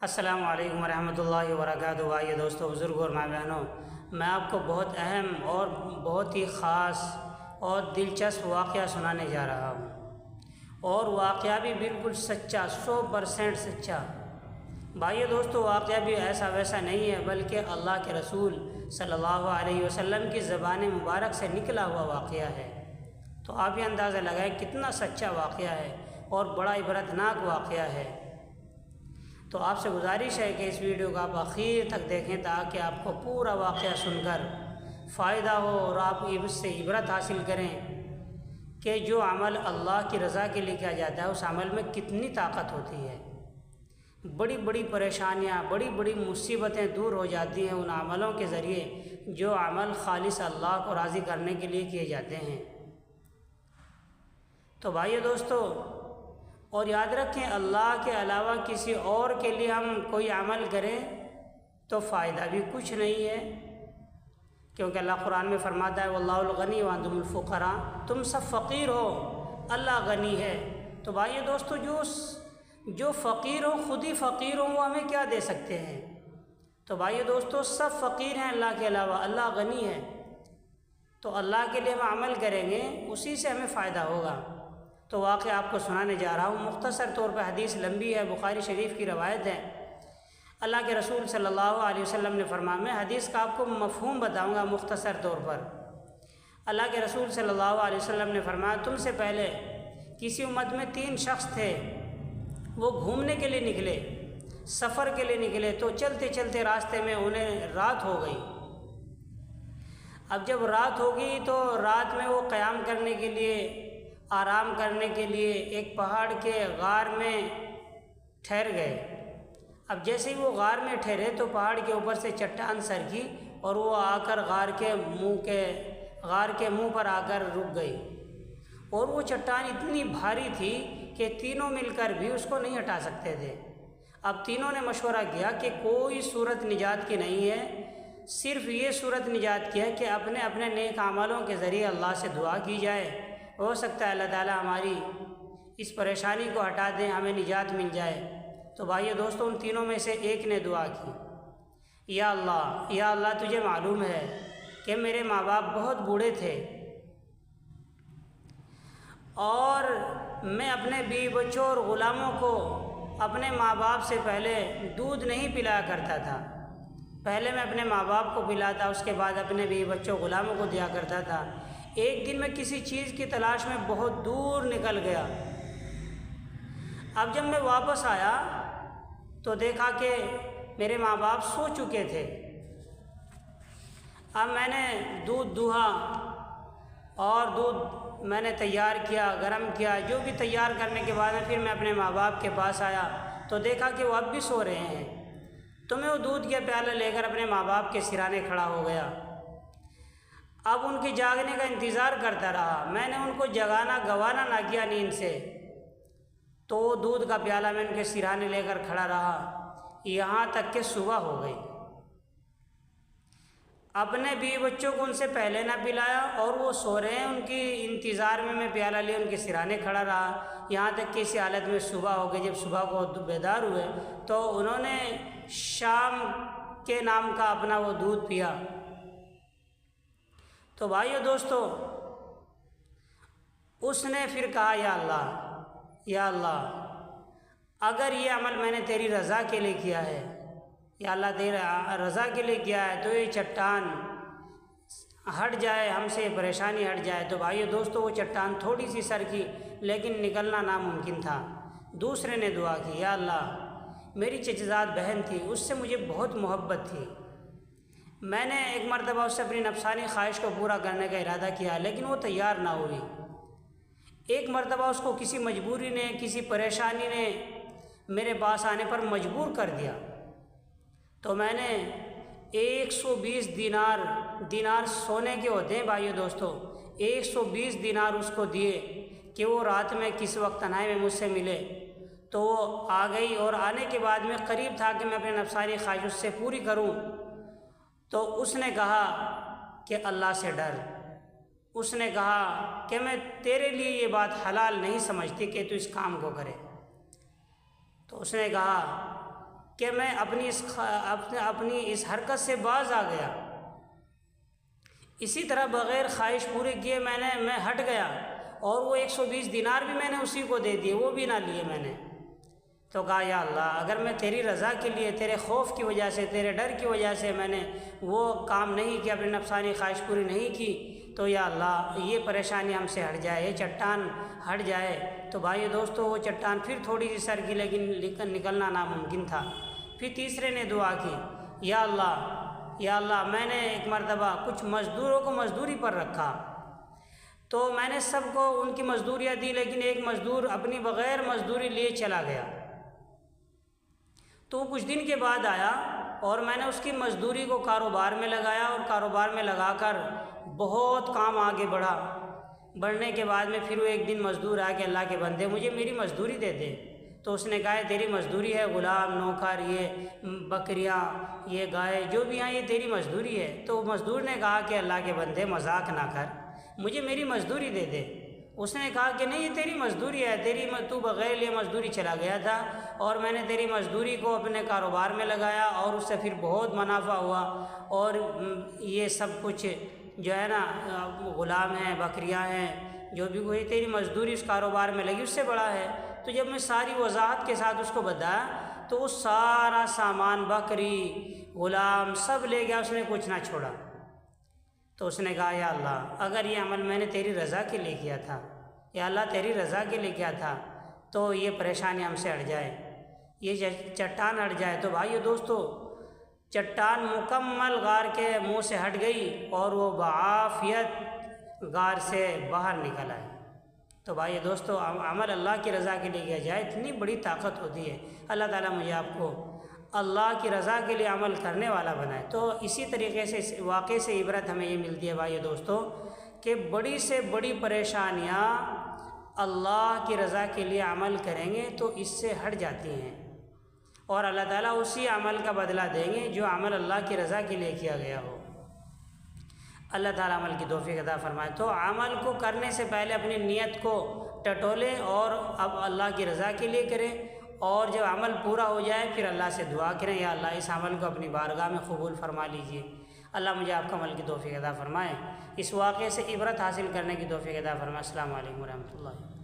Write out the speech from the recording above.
السلام علیکم ورحمۃ اللہ وبرکاتہ۔ بھائی دوستو، بزرگوں اور ماں بہنوں، میں آپ کو بہت اہم اور بہت ہی خاص اور دلچسپ واقعہ سنانے جا رہا ہوں، اور واقعہ بھی بالکل سچا، 100% سچا۔ بھائی دوستو، واقعہ بھی ایسا ویسا نہیں ہے، بلکہ اللہ کے رسول صلی اللہ علیہ وسلم کی زبان مبارک سے نکلا ہوا واقعہ ہے۔ تو آپ یہ اندازہ لگائیں کتنا سچا واقعہ ہے اور بڑا عبرتناک واقعہ ہے۔ تو آپ سے گزارش ہے کہ اس ویڈیو کو آپ آخر تک دیکھیں تاکہ آپ کو پورا واقعہ سن کر فائدہ ہو اور آپ اس سے عبرت حاصل کریں کہ جو عمل اللہ کی رضا کے لیے کیا جاتا ہے اس عمل میں کتنی طاقت ہوتی ہے۔ بڑی بڑی پریشانیاں، بڑی بڑی مصیبتیں دور ہو جاتی ہیں ان عملوں کے ذریعے جو عمل خالص اللہ کو راضی کرنے کے لیے کیے جاتے ہیں۔ تو بھائی دوستو، اور یاد رکھیں، اللہ کے علاوہ کسی اور کے لیے ہم کوئی عمل کریں تو فائدہ بھی کچھ نہیں ہے، کیونکہ اللہ قرآن میں فرماتا ہے واللہ الغنی وانتم الفقراء، تم سب فقیر ہو، اللہ غنی ہے۔ تو بھائی دوستو، جو فقیر ہو، خود ہی فقیر ہوں، وہ ہمیں کیا دے سکتے ہیں؟ تو بھائی دوستو، سب فقیر ہیں اللہ کے علاوہ، اللہ غنی ہے۔ تو اللہ کے لیے ہم عمل کریں گے، اسی سے ہمیں فائدہ ہوگا۔ تو واقعہ آپ کو سنانے جا رہا ہوں، مختصر طور پہ، حدیث لمبی ہے، بخاری شریف کی روایت ہے۔ اللہ کے رسول صلی اللہ علیہ وسلم نے فرمایا، میں حدیث کا آپ کو مفہوم بتاؤں گا مختصر طور پر۔ اللہ کے رسول صلی اللہ علیہ وسلم نے فرمایا، تم سے پہلے کسی امت میں 3 شخص تھے، وہ گھومنے کے لیے نکلے، سفر کے لیے نکلے، تو چلتے چلتے راستے میں انہیں رات ہو گئی۔ اب جب رات ہوگی تو رات میں وہ قیام کرنے کے لیے، آرام کرنے کے لیے ایک پہاڑ کے غار میں ٹھہر گئے۔ اب جیسے ہی وہ غار میں ٹھہرے تو پہاڑ کے اوپر سے چٹان سرکی اور وہ آ کر غار کے منہ پر آ کر رک گئی، اور وہ چٹان اتنی بھاری تھی کہ تینوں مل کر بھی اس کو نہیں ہٹا سکتے تھے۔ اب تینوں نے مشورہ کیا کہ کوئی صورت نجات کی نہیں ہے، صرف یہ صورت نجات کی ہے کہ اپنے اپنے نیک اعمالوں کے ذریعے اللہ سے دعا کی جائے، ہو سکتا ہے اللہ تعالیٰ ہماری اس پریشانی کو ہٹا دیں، ہمیں نجات مل جائے۔ تو بھائی دوستو، ان تینوں میں سے ایک نے دعا کی، یا اللہ تجھے معلوم ہے کہ میرے ماں باپ بہت بوڑھے تھے اور میں اپنے بیوی بچوں اور غلاموں کو اپنے ماں باپ سے پہلے دودھ نہیں پلایا کرتا تھا، پہلے میں اپنے ماں باپ کو پلاتا، اس کے بعد اپنے بیوی بچوں غلاموں کو دیا کرتا تھا۔ ایک دن میں کسی چیز کی تلاش میں بہت دور نکل گیا، اب جب میں واپس آیا تو دیکھا کہ میرے ماں باپ سو چکے تھے۔ اب میں نے دودھ دوہا اور دودھ میں نے تیار کیا، گرم کیا، جو بھی تیار کرنے کے بعد پھر میں اپنے ماں باپ کے پاس آیا تو دیکھا کہ وہ اب بھی سو رہے ہیں۔ تو میں وہ دودھ کا پیالہ لے کر اپنے ماں باپ کے سرانے کھڑا ہو گیا۔ اب ان کے جاگنے کا انتظار کرتا رہا، میں نے ان کو جگانا گوانا نہ کیا نیند سے، تو وہ دودھ کا پیالہ میں ان کے سرانے لے کر کھڑا رہا یہاں تک کہ صبح ہو گئی۔ اپنے بیوی بچوں کو ان سے پہلے نہ پلایا اور وہ سو رہے ہیں، ان کی انتظار میں پیالہ لے ان کے سرانے کھڑا رہا یہاں تک کہ اسی حالت میں صبح ہو گئی۔ جب صبح کو بیدار ہوئے تو انہوں نے شام کے نام کا اپنا وہ دودھ پیا۔ تو بھائیو دوستو، اس نے پھر کہا، یا اللہ اگر یہ عمل میں نے تیری رضا کے لیے کیا ہے، یا اللہ تیری رضا کے لیے کیا ہے تو یہ چٹان ہٹ جائے، ہم سے پریشانی ہٹ جائے۔ تو بھائیو دوستو، وہ چٹان تھوڑی سی سرکی لیکن نکلنا ناممکن تھا۔ دوسرے نے دعا کی، یا اللہ میری چچزاد بہن تھی، اس سے مجھے بہت محبت تھی، میں نے ایک مرتبہ اس سے اپنی نفسانی خواہش کو پورا کرنے کا ارادہ کیا لیکن وہ تیار نہ ہوئی۔ ایک مرتبہ اس کو کسی مجبوری نے، کسی پریشانی نے میرے پاس آنے پر مجبور کر دیا، تو میں نے 120 دینار سونے کے ہوتے ہیں بھائیو دوستو، 120 دینار اس کو دیے کہ وہ رات میں کس وقت تنہائی میں مجھ سے ملے۔ تو وہ آ گئی اور آنے کے بعد میں قریب تھا کہ میں اپنے نفسانی خواہش اس سے پوری کروں، تو اس نے کہا کہ اللہ سے ڈر۔ اس نے کہا کہ میں تیرے لیے یہ بات حلال نہیں سمجھتی کہ تو اس کام کو کرے۔ تو اس نے کہا کہ میں اپنی اس حرکت سے باز آ گیا۔ اسی طرح بغیر خواہش پورے کیے میں ہٹ گیا، اور وہ 120 دینار بھی میں نے اسی کو دے دیے، وہ بھی نہ لیے میں نے۔ تو کہا یا اللہ، اگر میں تیری رضا کے لیے، تیرے خوف کی وجہ سے، تیرے ڈر کی وجہ سے میں نے وہ کام نہیں کیا، اپنی نفسانی خواہش پوری نہیں کی، تو یا اللہ یہ پریشانی ہم سے ہٹ جائے، یہ چٹان ہٹ جائے۔ تو بھائی دوستو، وہ چٹان پھر تھوڑی سی سر کی، لیکن نکلنا ناممکن تھا۔ پھر تیسرے نے دعا کی، یا اللہ میں نے ایک مرتبہ کچھ مزدوروں کو مزدوری پر رکھا، تو میں نے سب کو ان کی مزدوریاں دی، لیکن ایک مزدور اپنی بغیر مزدوری لیے چلا گیا۔ تو کچھ دن کے بعد آیا، اور میں نے اس کی مزدوری کو کاروبار میں لگایا، اور کاروبار میں لگا کر بہت کام آگے بڑھنے کے بعد میں پھر وہ ایک دن مزدور آ کے اللہ کے بندے مجھے میری مزدوری دے دے۔ تو اس نے کہا تیری مزدوری ہے، غلام، نوکر، یہ بکریاں، یہ گائے جو بھی ہیں، یہ تیری مزدوری ہے۔ تو مزدور نے کہا کہ اللہ کے بندے مذاق نہ کر، مجھے میری مزدوری دے دے۔ اس نے کہا کہ نہیں، یہ تیری مزدوری ہے، تو بغیر لیے مزدوری چلا گیا تھا، اور میں نے تیری مزدوری کو اپنے کاروبار میں لگایا، اور اس سے پھر بہت منافع ہوا، اور یہ سب کچھ جو ہے نا، غلام ہیں، بکریاں ہیں، جو بھی کوئی تیری مزدوری اس کاروبار میں لگی اس سے بڑا ہے۔ تو جب میں ساری وضاحت کے ساتھ اس کو بتایا، تو وہ سارا سامان، بکری، غلام، سب لے گیا، اس نے کچھ نہ چھوڑا۔ تو اس نے کہا یا اللہ، اگر یہ عمل میں نے تیری رضا کے لیے کیا تھا، یا اللہ تیری رضا کے لیے کیا تھا، تو یہ پریشانی ہم سے ہٹ جائے، یہ چٹان ہٹ جائے۔ تو بھائیو دوستو، چٹان مکمل غار کے منہ سے ہٹ گئی، اور وہ بعافیت غار سے باہر نکل آئے۔ تو بھائی دوستو، عمل اللہ کی رضا کے لیے کیا جائے، اتنی بڑی طاقت ہوتی ہے۔ اللہ تعالیٰ مجھے آپ کو اللہ کی رضا کے لیے عمل کرنے والا بنائے۔ تو اسی طریقے سے اس واقعے سے عبرت ہمیں یہ ملتی ہے بھائی دوستو، کہ بڑی سے بڑی پریشانیاں اللہ کی رضا کے لیے عمل کریں گے تو اس سے ہٹ جاتی ہیں، اور اللہ تعالیٰ اسی عمل کا بدلہ دیں گے جو عمل اللہ کی رضا کے لیے کیا گیا ہو۔ اللہ تعالیٰ عمل کی توفیق عطا فرمائے۔ تو عمل کو کرنے سے پہلے اپنی نیت کو ٹٹولیں، اور اب اللہ کی رضا کے لیے کریں، اور جب عمل پورا ہو جائے پھر اللہ سے دعا کریں، یا اللہ اس عمل کو اپنی بارگاہ میں قبول فرما لیجئے۔ اللہ مجھے آپ کا عمل کی توفیق عطا فرمائے، اس واقعے سے عبرت حاصل کرنے کی توفیق عطا فرمائے۔ السلام علیکم ورحمۃ اللہ۔